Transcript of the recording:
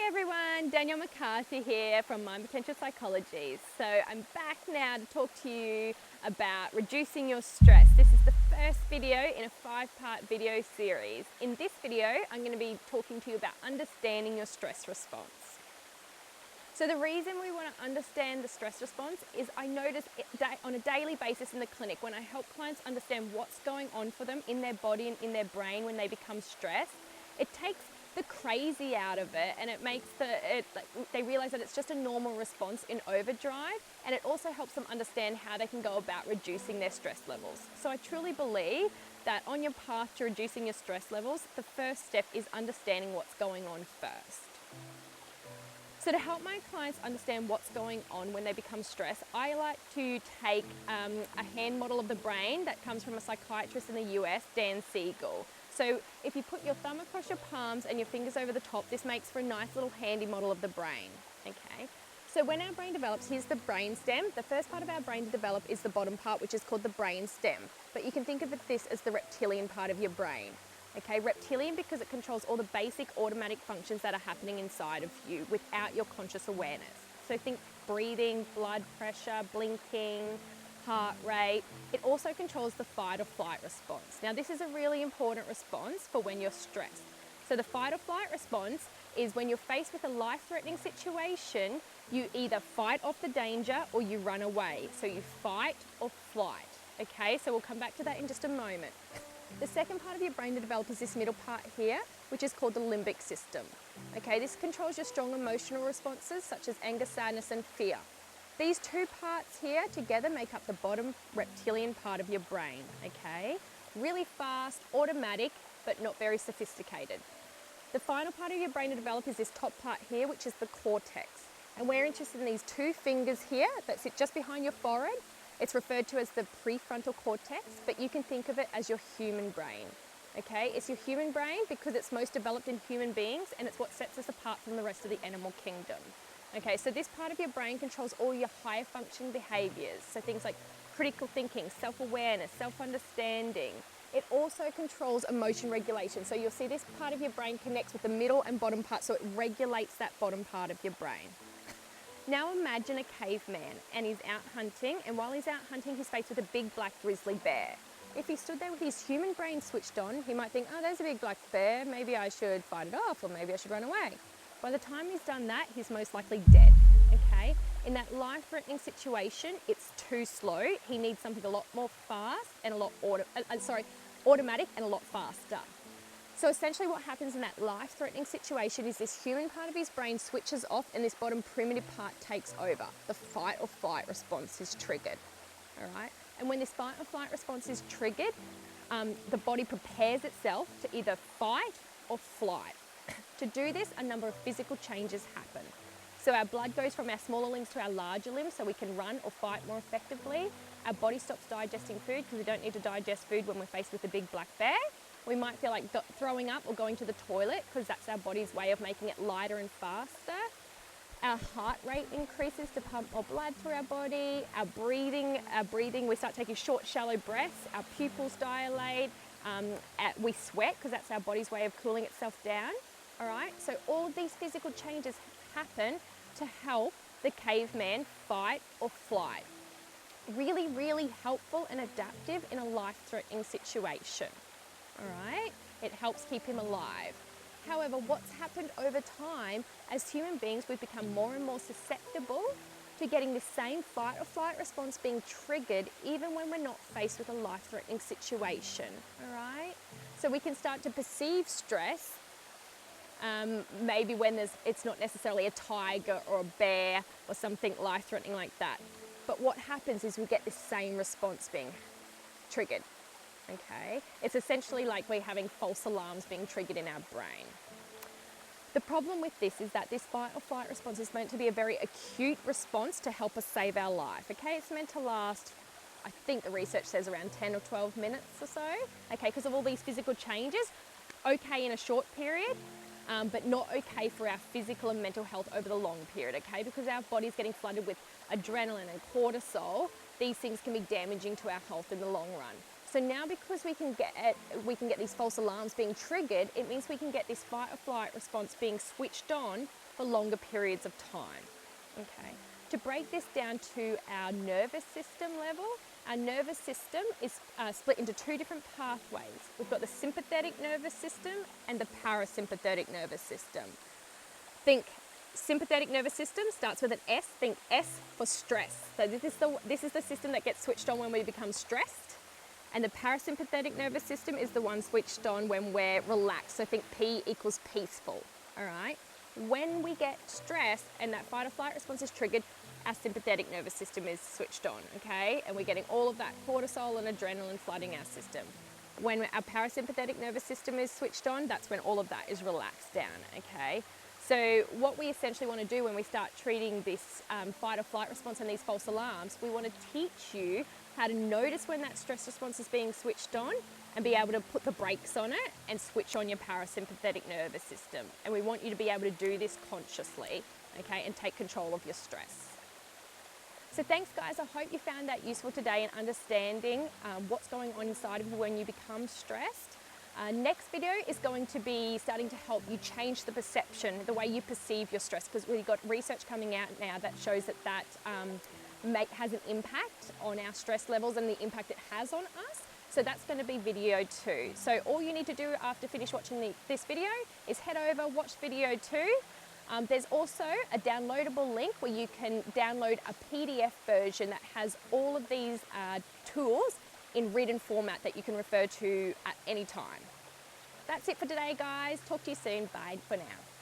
Hey everyone, Danielle McCarthy here from Mind Potential Psychology. So I'm back now to talk to you about reducing your stress. This is the first video in a 5-part video series. In this video, I'm going to be talking to you about understanding your stress response. So the reason we want to understand the stress response is I notice on a daily basis in the clinic when I help clients understand what's going on for them in their body and in their brain when they become stressed, it takes the crazy out of it, and it makes they realize that it's just a normal response in overdrive, and it also helps them understand how they can go about reducing their stress levels. So I truly believe that on your path to reducing your stress levels, the first step is understanding what's going on first. So to help my clients understand what's going on when they become stressed, I like to take a hand model of the brain that comes from a psychiatrist in the US, Dan Siegel. So if you put your thumb across your palms and your fingers over the top, this makes for a nice little handy model of the brain, okay? So when our brain develops, here's the brain stem. The first part of our brain to develop is the bottom part, which is called the brain stem. But you can think of this as the reptilian part of your brain. Okay, reptilian because it controls all the basic automatic functions that are happening inside of you without your conscious awareness. So think breathing, blood pressure, blinking, heart rate. It also controls the fight or flight response. Now this is a really important response for when you're stressed. So the fight or flight response is when you're faced with a life-threatening situation, you either fight off the danger or you run away. So you fight or flight. Okay, so we'll come back to that in just a moment. The second part of your brain to develop is this middle part here, which is called the limbic system. Okay, this controls your strong emotional responses such as anger, sadness, and fear. These two parts here together make up the bottom reptilian part of your brain, okay? Really fast, automatic, but not very sophisticated. The final part of your brain to develop is this top part here, which is the cortex. And we're interested in these two fingers here that sit just behind your forehead. It's referred to as the prefrontal cortex, but you can think of it as your human brain, okay? It's your human brain because it's most developed in human beings, and it's what sets us apart from the rest of the animal kingdom. Okay, so this part of your brain controls all your higher functioning behaviors. So things like critical thinking, self-awareness, self-understanding. It also controls emotion regulation. So you'll see this part of your brain connects with the middle and bottom part, so it regulates that bottom part of your brain. Now imagine a caveman and he's out hunting, and while he's out hunting, he's faced with a big black grizzly bear. If he stood there with his human brain switched on, he might think, oh, there's a big black bear, maybe I should fight it off, or maybe I should run away. By the time he's done that, he's most likely dead, okay? In that life-threatening situation, it's too slow. He needs something a lot more fast and a lot automatic and a lot faster. So essentially what happens in that life-threatening situation is this human part of his brain switches off and this bottom primitive part takes over. The fight or flight response is triggered, all right? And when this fight or flight response is triggered, the body prepares itself to either fight or flight. To do this, a number of physical changes happen. So our blood goes from our smaller limbs to our larger limbs so we can run or fight more effectively. Our body stops digesting food because we don't need to digest food when we're faced with a big black bear. We might feel like throwing up or going to the toilet because that's our body's way of making it lighter and faster. Our heart rate increases to pump more blood through our body. Our breathing, we start taking short, shallow breaths. Our pupils dilate. We sweat because that's our body's way of cooling itself down. All right, so all of these physical changes happen to help the caveman fight or flight. Really, really helpful and adaptive in a life-threatening situation. All right, it helps keep him alive. However, what's happened over time, as human beings, we've become more and more susceptible to getting the same fight or flight response being triggered even when we're not faced with a life-threatening situation. All right, so we can start to perceive stress maybe when it's not necessarily a tiger or a bear or something life-threatening like that. But what happens is we get this same response being triggered, okay? It's essentially like we're having false alarms being triggered in our brain. The problem with this is that this fight or flight response is meant to be a very acute response to help us save our life, okay? It's meant to last, I think the research says around 10 or 12 minutes or so, okay? Because of all these physical changes, okay in a short period, but not okay for our physical and mental health over the long period, okay? Because our body's getting flooded with adrenaline and cortisol, these things can be damaging to our health in the long run. So now because we can get these false alarms being triggered, it means we can get this fight or flight response being switched on for longer periods of time. Okay. To break this down to our nervous system level, our nervous system is split into two different pathways. We've got the sympathetic nervous system and the parasympathetic nervous system. Think sympathetic nervous system starts with an S. Think S for stress. So this is the system that gets switched on when we become stressed. And the parasympathetic nervous system is the one switched on when we're relaxed. So think P equals peaceful, all right? When we get stressed and that fight or flight response is triggered, our sympathetic nervous system is switched on, okay? And we're getting all of that cortisol and adrenaline flooding our system. When our parasympathetic nervous system is switched on, that's when all of that is relaxed down, okay? So what we essentially want to do when we start treating this fight or flight response and these false alarms, we want to teach you how to notice when that stress response is being switched on and be able to put the brakes on it and switch on your parasympathetic nervous system. And we want you to be able to do this consciously, okay, and take control of your stress. So thanks guys, I hope you found that useful today in understanding what's going on inside of you when you become stressed. Next video is going to be starting to help you change the perception, the way you perceive your stress, because we've got research coming out now that shows that has an impact on our stress levels and the impact it has on us. So that's going to be video 2. So all you need to do after finish watching this video is head over, watch video 2. There's also a downloadable link where you can download a PDF version that has all of these tools in written format that you can refer to at any time. That's it for today, guys. Talk to you soon. Bye for now.